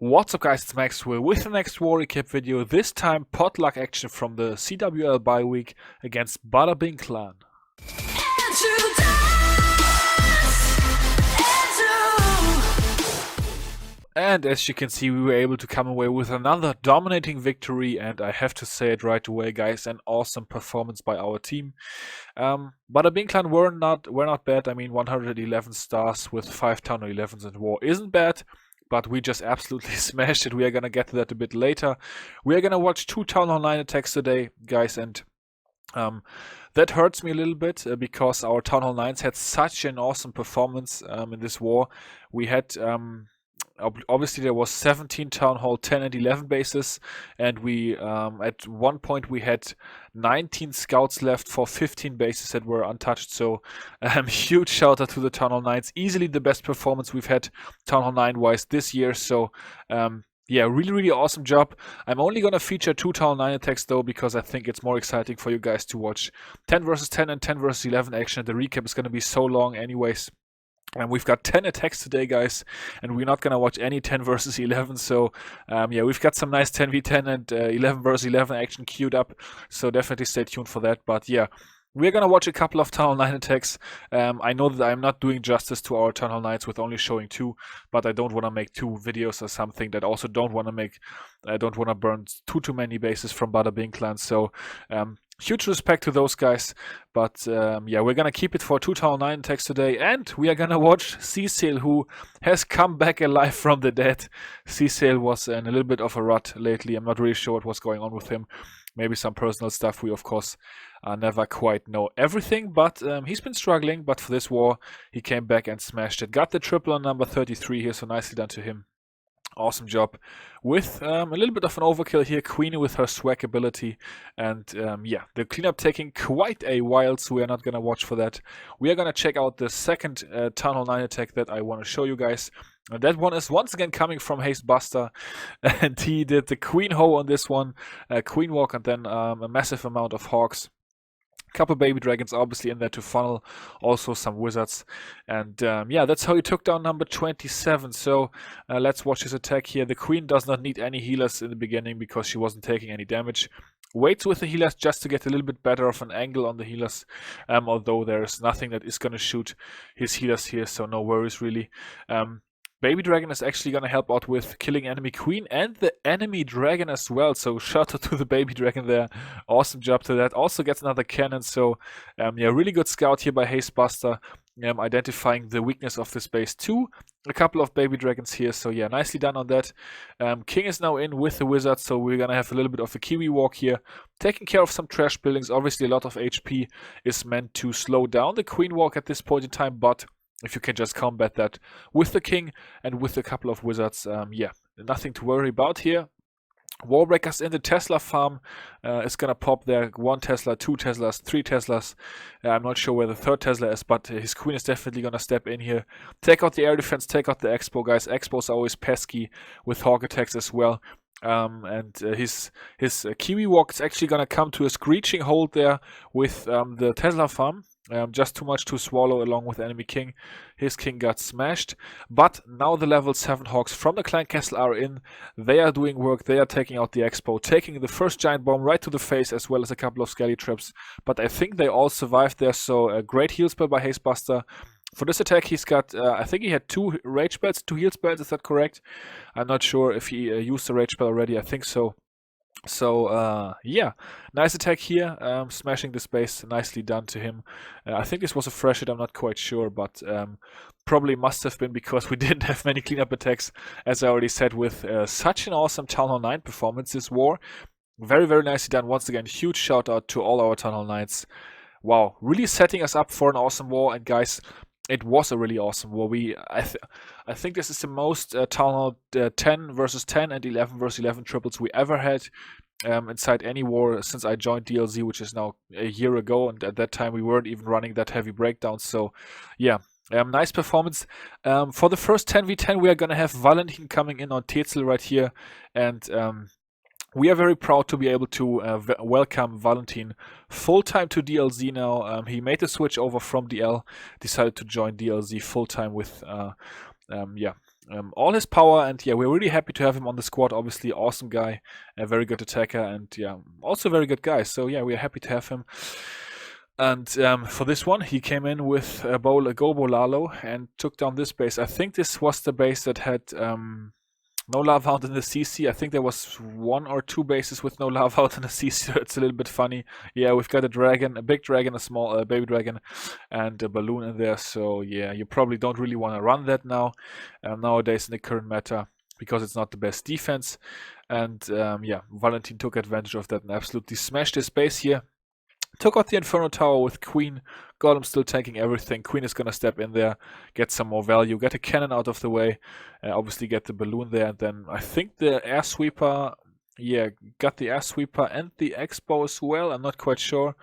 What's up guys, it's Maxwell with the next war recap video, this time potluck action from the CWL bye week against Bada Bing Clan. And as you can see, we were able to come away with another dominating victory, and I have to say it right away guys, an awesome performance by our team. Bada Bing Clan were not bad. I mean, 111 stars with 5 Town Hall 11s in war isn't bad. But we just absolutely smashed it. We are gonna get to that a bit later. We are gonna watch 2 Town Hall 9 attacks today, guys, and that hurts me a little bit because our Town Hall 9s had such an awesome performance in this war. We had obviously there was 17 Town Hall 10 and 11 bases, and we at one point we had 19 scouts left for 15 bases that were untouched. So huge shout out to the Town Hall 9s, easily the best performance we've had Town Hall 9 wise this year. So yeah, really awesome job. I'm only gonna feature 2 Town Hall 9 attacks though, because I think it's more exciting for you guys to watch 10 versus 10 and 10 versus 11 action. The recap is gonna be so long anyways. And we've got 10 attacks today, guys, and we're not going to watch any 10 versus 11. So, yeah, we've got some nice 10v10 and 11 versus 11 action queued up. So definitely stay tuned for that. But yeah, we're going to watch a couple of Town Hall 9 attacks. I know that I'm not doing justice to our Town Hall 9s with only showing 2, but I don't want to make 2 videos or something that also don't want to burn too many bases from Bada Bing Clan. So, huge respect to those guys, but yeah, we're gonna keep it for 2 Town Hall 9 attacks today, and we are gonna watch Cecil, who has come back alive from the dead. Cecil was in a little bit of a rut lately. I'm not really sure what was going on with him. Maybe some personal stuff. We of course never quite know everything, but he's been struggling. But for this war, he came back and smashed it. Got the triple on number 33 here, so nicely done to him. Awesome job with a little bit of an overkill here. Queenie with her swag ability, and yeah, the cleanup taking quite a while, so we are not gonna watch for that. We are gonna check out the second Town Hall 9 attack that I want to show you guys, and that one is once again coming from Haste Buster, and he did the Queen Ho on this one, Queen Walk, and then a massive amount of Hogs. Couple baby dragons obviously in there to funnel, also some wizards, and yeah, that's how he took down number 27. So let's watch his attack here. The queen does not need any healers in the beginning because she wasn't taking any damage. Waits with the healers just to get a little bit better of an angle on the healers, although there's nothing that is going to shoot his healers here, so no worries really. Baby Dragon is actually going to help out with killing enemy queen and the enemy dragon as well. So shout out to the Baby Dragon there. Awesome job to that. Also gets another cannon. So yeah, really good scout here by Haste Buster. Identifying the weakness of this base too. A couple of baby dragons here, so yeah, nicely done on that. King is now in with the wizard, so we're gonna have a little bit of a Kiwi walk here, taking care of some trash buildings. Obviously a lot of HP is meant to slow down the queen walk at this point in time, but if you can just combat that with the king and with a couple of wizards, yeah, nothing to worry about here. Warbreakers in the Tesla farm is gonna pop there. 1 Tesla, 2 Teslas, 3 Teslas. I'm not sure where the 3rd Tesla is, but his queen is definitely gonna step in here. Take out the air defense, take out the Expo, guys. Expos are always pesky with hog attacks as well. And his Kiwi walk is actually gonna come to a screeching halt there with the Tesla farm. Just too much to swallow along with enemy king. His king got smashed, but now the level 7 Hogs from the clan castle are in. They are doing work. They are taking out the Expo, taking the first giant bomb right to the face, as well as a couple of skelly traps, but I think they all survived there. So a great heal spell by Haste Buster. For this attack, he's got, I think he had 2 rage spells, 2 heal spells, is that correct? I'm not sure if he used the rage spell already, I think so. So yeah, nice attack here, smashing the space, nicely done to him. I think this was a fresh hit, I'm not quite sure, but probably must have been because we didn't have many cleanup attacks, as I already said, with such an awesome Town Hall 9 performance this war. Very nicely done. Once again, huge shout out to all our Town Hall 9s. Wow, really setting us up for an awesome war, and guys, it was a really awesome war. I think this is the most Town Hall 10 versus 10 and 11 versus 11 triples we ever had inside any war since I joined DLZ, which is now a year ago, and at that time we weren't even running that heavy breakdowns. So yeah, nice performance. For the first 10v10 we are gonna have Valentin coming in on Tetzel right here, and we are very proud to be able to welcome Valentin full-time to DLZ now. He made the switch over from DL, decided to join DLZ full-time with, yeah, all his power, and yeah, we're really happy to have him on the squad. Obviously, awesome guy, a very good attacker, and yeah, also a very good guy. So yeah, we're happy to have him. And for this one, he came in with a Go BoLaLo and took down this base. I think this was the base that had no lava out in the CC. I think there was 1 or 2 bases with no lava out in the CC. It's a little bit funny. Yeah, we've got a dragon, a big dragon, a small baby dragon, and a balloon in there. So yeah, you probably don't really want to run that now nowadays in the current meta, because it's not the best defense. And yeah, Valentin took advantage of that and absolutely smashed his base here. Took out the Inferno Tower with Queen. Golem still tanking everything. Queen is gonna step in there, get some more value, get a cannon out of the way, obviously get the balloon there, and then I think the air sweeper, yeah, got the air sweeper and the X-bow as well. I'm not quite sure.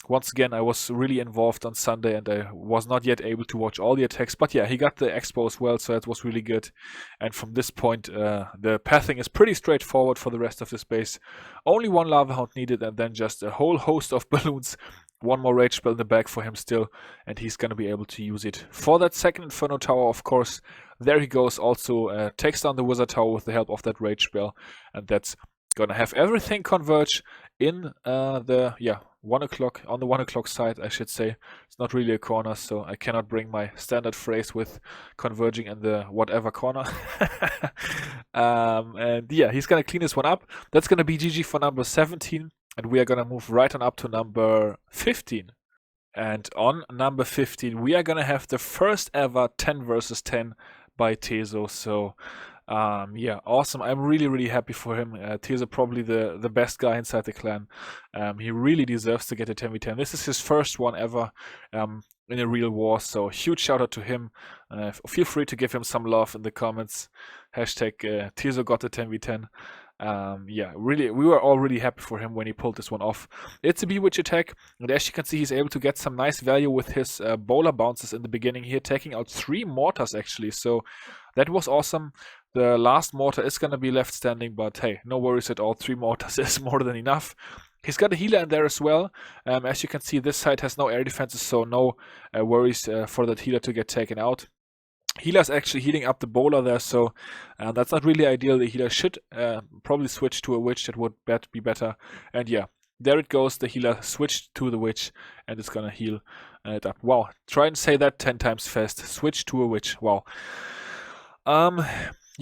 Once again, I was really involved on Sunday and I was not yet able to watch all the attacks. But yeah, he got the X-bow as well, so that was really good. And from this point, the pathing is pretty straightforward for the rest of the space. Only 1 Lava Hound needed, and then just a whole host of balloons. 1 more Rage Spell in the back for him still, and he's going to be able to use it. For that second Inferno Tower, of course, there he goes. Also takes down the Wizard Tower with the help of that Rage Spell, and that's going to have everything converge in the 1 o'clock, on the 1 o'clock side, I should say. It's not really a corner, so I cannot bring my standard phrase with converging in the whatever corner. And yeah, he's gonna clean this one up. That's gonna be GG for number 17, and we are gonna move right on up to number 15. And on number 15, we are gonna have the first ever 10 versus 10 by Tiso. So yeah, awesome. I'm really happy for him. Tiso probably the best guy inside the clan. He really deserves to get a 10v10. This is his first one ever in a real war, so huge shout out to him. Feel free to give him some love in the comments. Hashtag Tiso got a 10v10. Yeah, really, we were all really happy for him when he pulled this one off. It's a Bewitch attack, and as you can see, he's able to get some nice value with his bowler bounces in the beginning here, taking out 3 mortars actually, so that was awesome. The last mortar is going to be left standing, but hey, no worries at all. 3 mortars is more than enough. He's got a healer in there as well. As you can see, this side has no air defenses, so no worries for that healer to get taken out. Healer's actually healing up the bowler there, so that's not really ideal. The healer should probably switch to a witch. That would be better. And yeah, there it goes. The healer switched to the witch, and it's gonna heal it up. Wow, try and say that 10 times fast. Switch to a witch. Wow.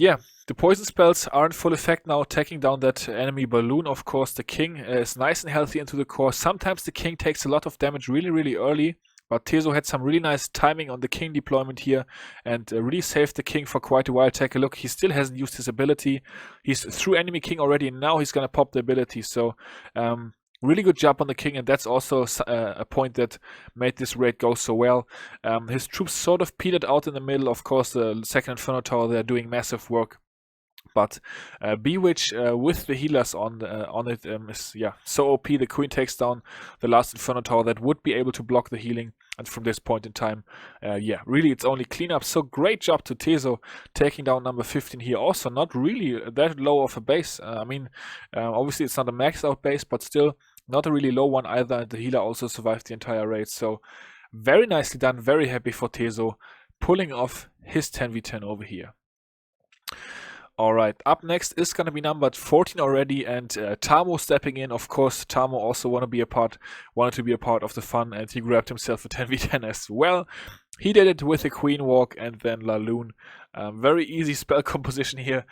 Yeah, the poison spells are in full effect now, taking down that enemy balloon. Of course, the king is nice and healthy into the core. Sometimes the king takes a lot of damage really early, but Tiso had some really nice timing on the king deployment here and really saved the king for quite a while. Take a look, he still hasn't used his ability. He's through enemy king already, and now he's gonna pop the ability. So really good job on the king, and that's also a point that made this raid go so well. His troops sort of peeled out in the middle. Of course, the second Inferno Tower, they're doing massive work. But Bewitch with the healers on it is so OP. The queen takes down the last Inferno Tower that would be able to block the healing, and from this point in time, really it's only cleanup. So great job to Tiso taking down number 15 here. Also not really that low of a base. I mean, obviously it's not a maxed out base, but still not a really low one either. And the healer also survived the entire raid. So very nicely done. Very happy for Tiso pulling off his 10v10 over here. Alright, up next is going to be numbered 14 already, and Tamo stepping in. Of course, Tamo also wanted to be a part of the fun, and he grabbed himself a 10v10 as well. He did it with a Queen Walk and then LaLoon. Very easy spell composition here.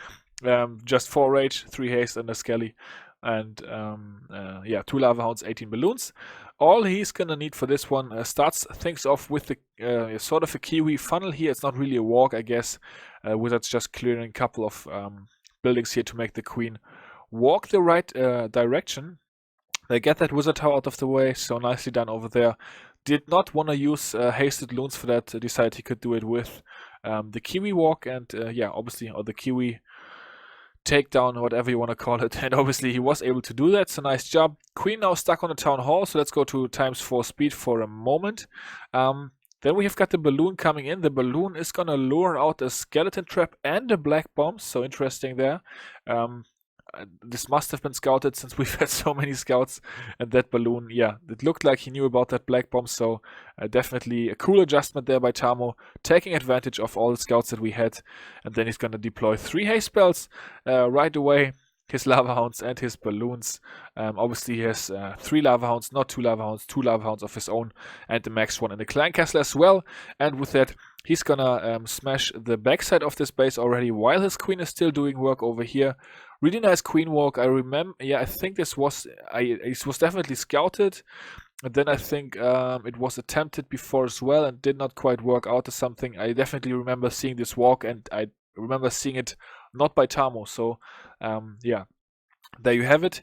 Just 4 Rage, 3 Haste, and a Skelly. And 2 Lava Hounds, 18 Balloons. All he's gonna need for this one starts things off with the sort of a Kiwi funnel here. It's not really a walk, I guess. Wizards just clearing a couple of buildings here to make the queen walk the right direction. They get that wizard tower out of the way, so nicely done over there. Did not want to use hasted loons for that. Decided he could do it with the Kiwi walk and obviously, or the Kiwi takedown, whatever you want to call it, and obviously he was able to do that, so nice job. Queen now stuck on the town hall, so let's go to ×4 speed for a moment. Then we have got the balloon coming in. The balloon is gonna lure out a skeleton trap and a black bomb, so interesting there. this must have been scouted since we've had so many scouts. And that balloon, yeah, it looked like he knew about that black bomb. So definitely a cool adjustment there by Tamo, taking advantage of all the scouts that we had. And then he's going to deploy 3 haste spells right away. His lava hounds and his balloons. Obviously, he has 3 lava hounds, not 2 lava hounds, 2 lava hounds of his own, and the max one in the clan castle as well. And with that, he's gonna smash the backside of this base already while his queen is still doing work over here. Really nice queen walk. I remember, yeah, I think this was, it was definitely scouted. And then I think it was attempted before as well and did not quite work out or something. I definitely remember seeing this walk, and I remember seeing it not by Tamo. So yeah, there you have it.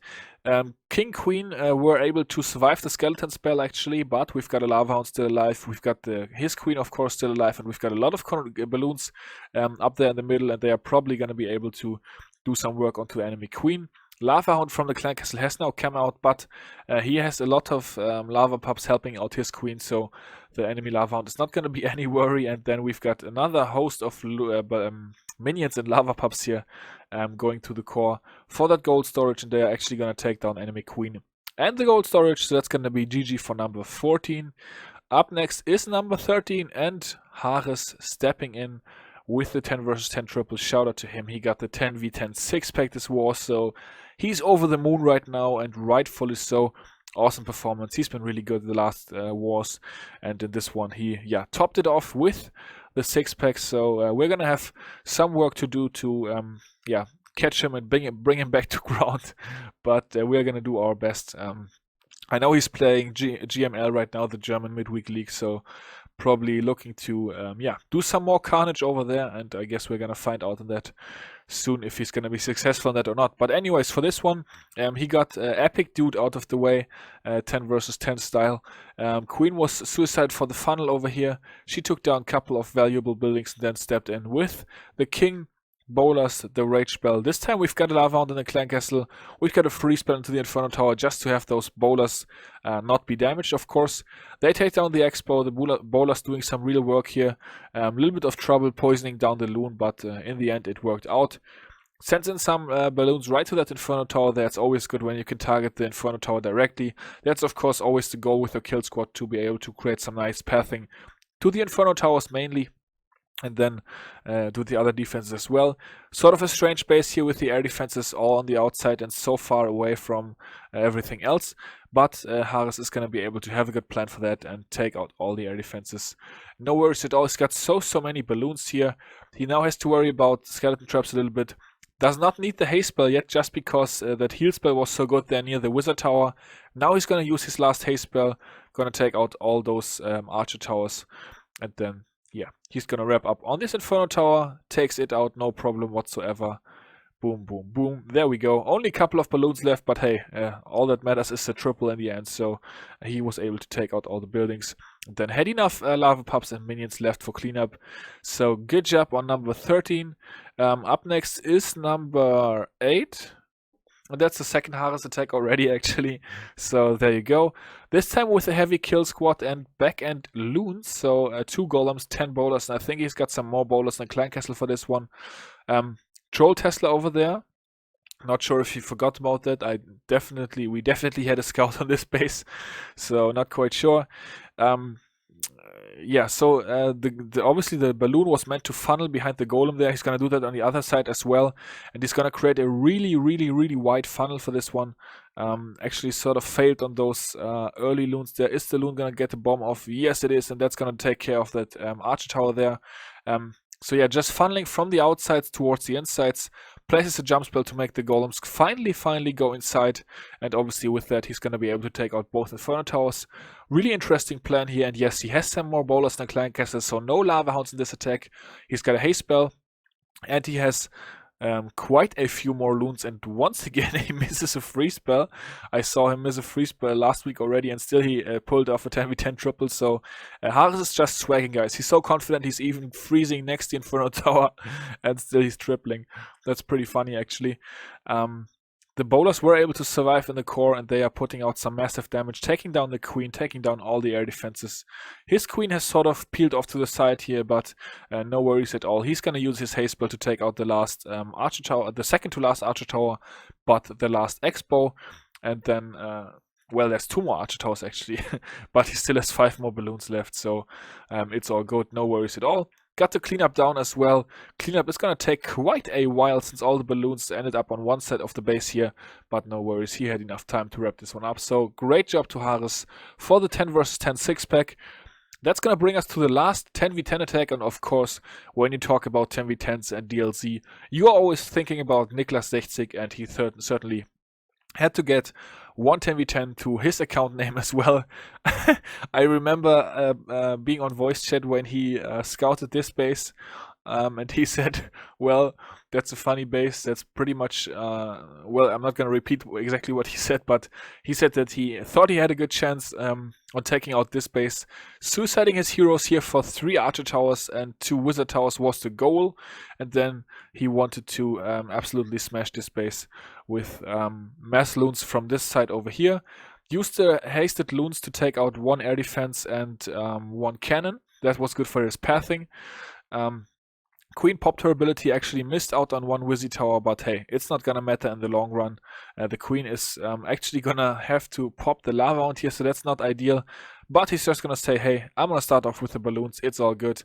King, Queen were able to survive the skeleton spell actually, but we've got a lava hound still alive. We've got his queen, of course, still alive, and we've got a lot of balloons up there in the middle, and they are probably going to be able to do some work onto the enemy queen. Lava Hound from the clan castle has now come out, but he has a lot of lava pups helping out his queen, so the enemy Lava Hound is not going to be any worry. And then we've got another host of minions and lava pups here going to the core for that gold storage, and they are actually going to take down enemy queen and the gold storage, so that's going to be GG for number 14. Up next is number 13, and Hares stepping in with the 10 versus 10 triple. Shout out to him. He got the 10v10 6-pack this war, so he's over the moon right now, and rightfully so. Awesome performance. He's been really good in the last wars, and in this one he topped it off with the 6-pack. So we're gonna have some work to do to catch him and bring him back to ground, but we're gonna do our best. I know he's playing GML right now, the German midweek league, so probably looking to do some more carnage over there, and I guess we're gonna find out on that soon if he's gonna be successful in that or not. But anyways, for this one, he got epic dude out of the way, 10 versus 10 style. Queen was suicide for the funnel over here. She took down a couple of valuable buildings and then stepped in with the king. Bowlers the rage spell. This time we've got a lava hound in the clan castle. We've got a free spell into the inferno tower just to have those bowlers not be damaged, of course. They take down the expo. The bowlers doing some real work here. A little bit of trouble poisoning down the loon, but in the end it worked out. Sends in some balloons right to that inferno tower. That's always good when you can target the inferno tower directly. That's of course always the goal with your kill squad, to be able to create some nice pathing to the inferno towers mainly, and then do the other defenses as well. Sort of a strange base here with the air defenses all on the outside and so far away from everything else. But Hares is going to be able to have a good plan for that and take out all the air defenses. No worries at all. He's got so many balloons here. He now has to worry about skeleton traps a little bit. Does not need the haste spell yet, just because that heal spell was so good there near the wizard tower. Now he's going to use his last haste spell. Going to take out all those archer towers, and then yeah, he's gonna wrap up on this inferno tower, takes it out, no problem whatsoever. Boom, boom, boom. There we go. Only a couple of balloons left, but hey, all that matters is the triple in the end, so he was able to take out all the buildings. And then had enough lava pups and minions left for cleanup. So good job on number 13. Up next is number 8. And that's the second Hares attack already, actually. So there you go. This time with a heavy kill squad and back-end loons. So 2 golems, 10 bowlers. And I think he's got some more bowlers than Clan Castle for this one. Troll Tesla over there. Not sure if you forgot about that. We definitely had a scout on this base. So not quite sure. Yeah, so obviously the balloon was meant to funnel behind the golem there. He's going to do that on the other side as well. And he's going to create a really wide funnel for this one. Actually sort of failed on those early loons there. Is the loon going to get the bomb off? Yes, it is. And that's going to take care of that archer tower there. So yeah, just funneling from the outsides towards the insides. Places a jump spell to make the golems finally go inside, and obviously with that he's going to be able to take out both inferno towers. Really interesting plan here, and yes, he has some more bowlers than Clan Castle, so no lava hounds in this attack. He's got a haste spell, and he has quite a few more loons, and once again he misses a free spell. I saw him miss a free spell last week already, and still he pulled off a 10v10 triple. So Hares is just swagging, guys. He's so confident he's even freezing next to the Inferno Tower, and still he's tripling. That's pretty funny, actually. The bowlers were able to survive in the core, and they are putting out some massive damage, taking down the queen, taking down all the air defenses. His queen has sort of peeled off to the side here, but no worries at all. He's going to use his haste spell to take out the last archer tower, the second to last archer tower, but the last expo, and then well, there's 2 more archer towers actually, but he still has 5 more balloons left, so it's all good, no worries at all. Got the cleanup down as well. Cleanup is going to take quite a while since all the balloons ended up on one side of the base here, but no worries, he had enough time to wrap this one up. So great job to Harris for the 10 versus 10 6-pack. That's going to bring us to the last 10v10 attack, and of course, when you talk about 10v10s and DLC, you are always thinking about Niklas 60, and he certainly had to get one 10v10 to his account name as well. I remember being on voice chat when he scouted this base, and he said, well, that's a funny base. That's pretty much, well, I'm not going to repeat exactly what he said, but he said that he thought he had a good chance on taking out this base. Suiciding his heroes here for 3 archer towers and 2 wizard towers was the goal, and then he wanted to absolutely smash this base with mass loons from this side over here. Used the hasted loons to take out 1 air defense and 1 cannon. That was good for his pathing. Queen popped her ability, actually missed out on 1 Wizzy tower, but hey, it's not gonna matter in the long run. The queen is actually gonna have to pop the lava out here, so that's not ideal. But he's just gonna say, hey, I'm gonna start off with the balloons, it's all good.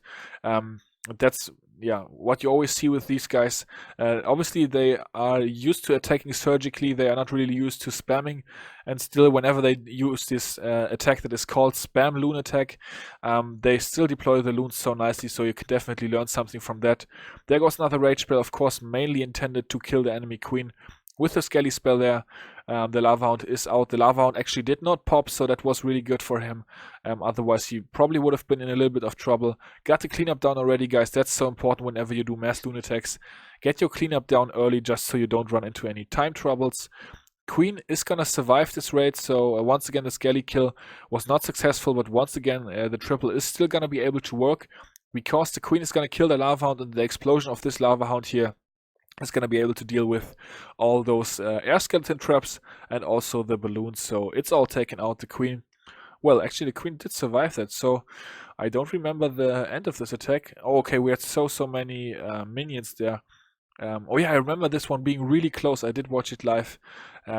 That's, yeah, what you always see with these guys. Obviously, they are used to attacking surgically, they are not really used to spamming, and still, whenever they use this attack that is called Spam Loon attack, they still deploy the loons so nicely, so you can definitely learn something from that. There goes another rage spell, of course, mainly intended to kill the enemy queen. With the Skelly spell there, the Lava Hound is out. The Lava Hound actually did not pop, so that was really good for him. Otherwise, he probably would have been in a little bit of trouble. Got the cleanup down already, guys. That's so important whenever you do mass loon attacks. Get your cleanup down early just so you don't run into any time troubles. Queen is gonna survive this raid, so once again the Skelly kill was not successful, but once again the triple is still gonna be able to work because the Queen is gonna kill the Lava Hound, and the explosion of this Lava Hound here is going to be able to deal with all those air skeleton traps and also the balloons, so it's all taken out. The Queen, well, actually the Queen did survive that, so I don't remember the end of this attack. Oh, okay, we had so many minions there. Oh yeah, I remember this one being really close. I did watch it live.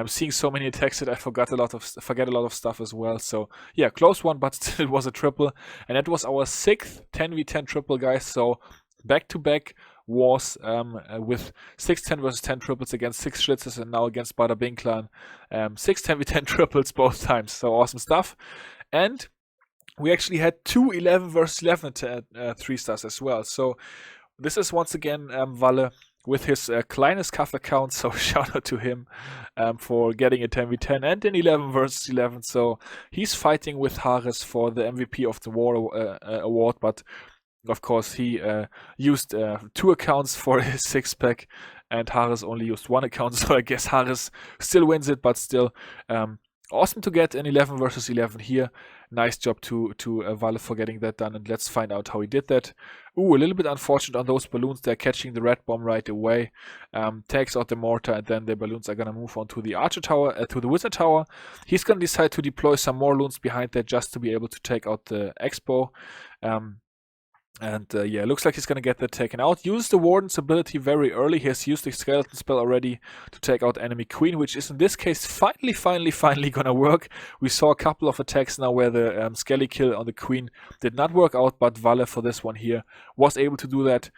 Seeing so many attacks that I forget a lot of stuff as well. So yeah, close one, but still it was a triple, and that was our 6th 10v10 triple, guys. So back-to-back wars with 6 10 versus 10 triples against 6 Schlitzes, and now against Bada Bing Clan. 6 10v10 triples both times, so awesome stuff. And we actually had 2 11 versus 11 3-stars as well. So this is once again Walle with his Kleines Kaff account, so shout out to him for getting a 10v10 and an 11 versus 11. So he's fighting with Harris for the MVP of the War award, but of course, he used 2 accounts for his 6-pack, and Harris only used 1 account, so I guess Harris still wins it, but still awesome to get an 11 versus 11 here. Nice job to Walle for getting that done, and let's find out how he did that. Ooh, a little bit unfortunate on those balloons. They're catching the red bomb right away. Takes out the mortar, and then the balloons are going to move on to the archer tower, to the wizard tower. He's going to decide to deploy some more loons behind that just to be able to take out the expo. And yeah, looks like he's going to get that taken out. Use the Warden's ability very early. He has used the skeleton spell already to take out enemy queen, which is in this case finally going to work. We saw a couple of attacks now where the Skelly kill on the queen did not work out, but Walle for this one here was able to do that.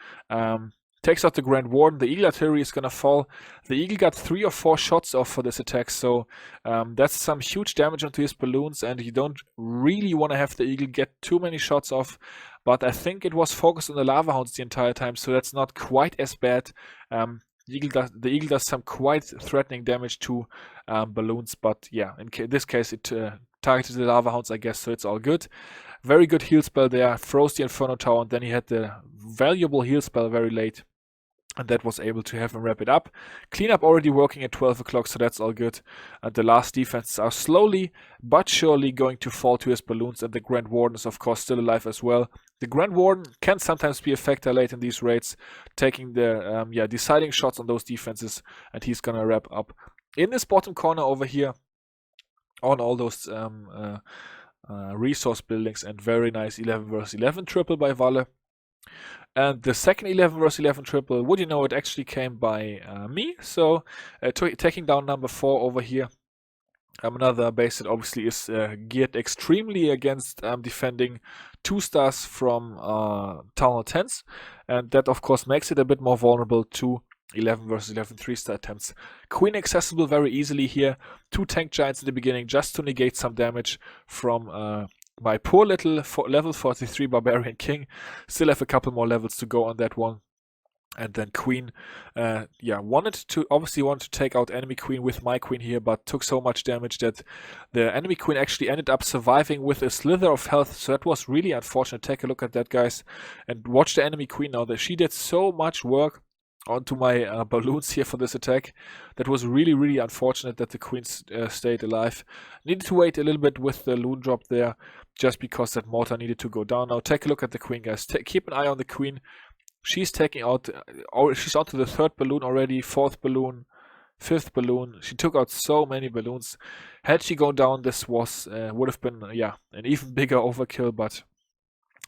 Takes out the Grand Warden. The Eagle Artillery is going to fall. The Eagle got 3 or 4 shots off for this attack, so that's some huge damage onto his balloons, and you don't really want to have the Eagle get too many shots off, but I think it was focused on the Lava Hounds the entire time, so that's not quite as bad. The Eagle does some quite threatening damage to balloons, but yeah, in this case it targeted the Lava Hounds, I guess, so it's all good. Very good heal spell there, froze the Inferno Tower, and then he had the valuable heal spell very late, and that was able to have him wrap it up. Cleanup already working at 12 o'clock, so that's all good. And the last defenses are slowly but surely going to fall to his balloons, and the Grand Warden is of course still alive as well. The Grand Warden can sometimes be a factor late in these raids, taking the deciding shots on those defenses, and he's gonna wrap up in this bottom corner over here on all those resource buildings, and very nice 11 versus 11 triple by Valle. And the second 11 versus 11 triple, would you know, it actually came by me. So taking down number 4 over here. Another base that obviously is geared extremely against defending 2 stars from Town Hall 10s, and that of course makes it a bit more vulnerable to 11 versus 11 3-star attempts. Queen accessible very easily here. 2 tank giants in the beginning just to negate some damage from my poor little level 43 barbarian king. Still have a couple more levels to go on that one. And then queen, obviously wanted to take out enemy queen with my queen here, but took so much damage that the enemy queen actually ended up surviving with a slither of health. So that was really unfortunate. Take a look at that, guys, and watch the enemy queen now. That she did so much work onto my balloons here for this attack. That was really, really unfortunate that the queen stayed alive. Needed to wait a little bit with the loon drop there, just because that mortar needed to go down. Now take a look at the queen, guys. Keep an eye on the queen. She's taking out, she's onto the 3rd balloon already, 4th balloon, 5th balloon. She took out so many balloons. Had she gone down, this was would have been, an even bigger overkill, but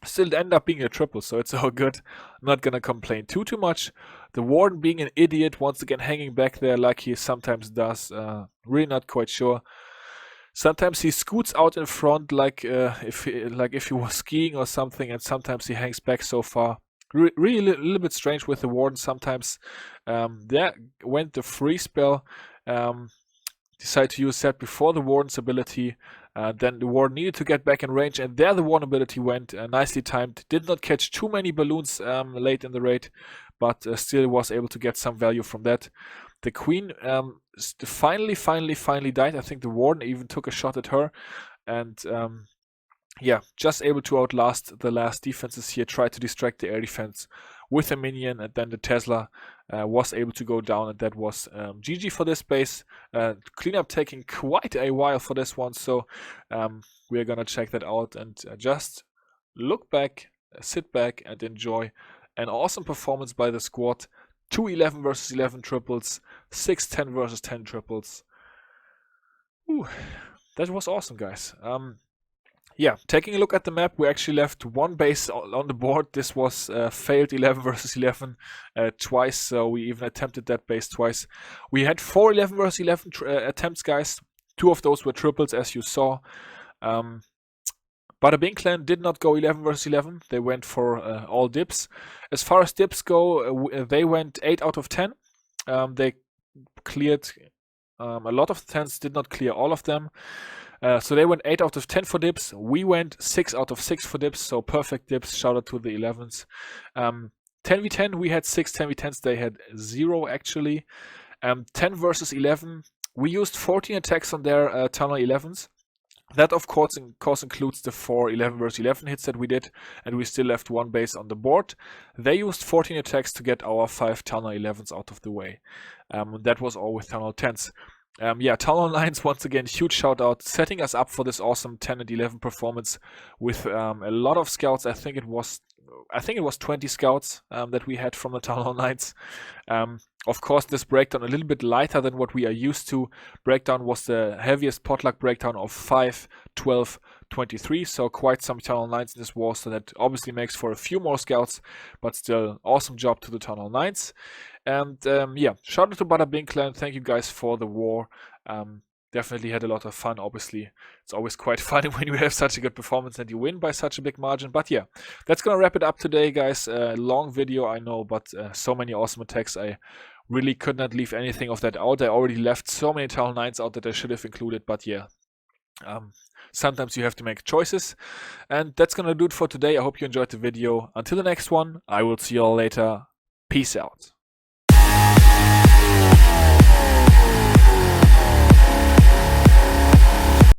still it ended up being a triple, so it's all good. Not gonna complain too much. The warden being an idiot, once again hanging back there like he sometimes does. Really not quite sure. Sometimes he scoots out in front like if he was skiing or something, and sometimes he hangs back so far. Really a little bit strange with the warden sometimes. There went the free spell. Decided to use that before the warden's ability. Then the warden needed to get back in range, and there the warden ability went. Nicely timed. Did not catch too many balloons late in the raid, but still was able to get some value from that. The queen finally died. I think the warden even took a shot at her, and just able to outlast the last defenses here. Tried to distract the air defense with a minion, and then the Tesla was able to go down, and that was GG for this base. Cleanup taking quite a while for this one, so we're gonna check that out and just look back, sit back, and enjoy an awesome performance by the squad. 2 11 versus 11 triples, 6 10 versus 10 triples. Ooh, that was awesome, guys. Taking a look at the map, we actually left 1 base on the board. This was failed 11 versus 11 twice, so we even attempted that base twice. We had 4 11 versus 11 attempts, guys. 2 of those were triples, as you saw. Bada Bing Clan did not go 11 versus 11. They went for all dips. As far as dips go, they went 8 out of 10. They cleared a lot of the 10s, did not clear all of them. So they went 8 out of 10 for dips. We went 6 out of 6 for dips, so perfect dips. Shout out to the 11s. 10v10, we had 6 10v10s. They had 0 actually. 10 versus 11, we used 14 attacks on their tunnel 11s. That of course includes the 4 11 versus 11 hits that we did, and we still left 1 base on the board. They used 14 attacks to get our 5 tunnel 11s out of the way. That was all with tunnel 10s. Town Hall 9s, once again, huge shout out, setting us up for this awesome 10 and 11 performance with a lot of scouts. I think it was 20 scouts that we had from the Town Hall 9s. Of course, this breakdown a little bit lighter than what we are used to. Breakdown was the heaviest potluck breakdown of 5, 12, 23, so quite some Town Hall 9s in this war, so that obviously makes for a few more scouts, but still awesome job to the Town Hall 9s. And shout out to Bada Bing Clan. Thank you guys for the war. Definitely had a lot of fun. Obviously, it's always quite funny when you have such a good performance and you win by such a big margin. But yeah, that's gonna wrap it up today, guys. Long video, I know, but so many awesome attacks. I really could not leave anything of that out. I already left so many Town 9s out that I should have included, but yeah. Sometimes you have to make choices. And that's gonna do it for today. I hope you enjoyed the video. Until the next one, I will see you all later. Peace out.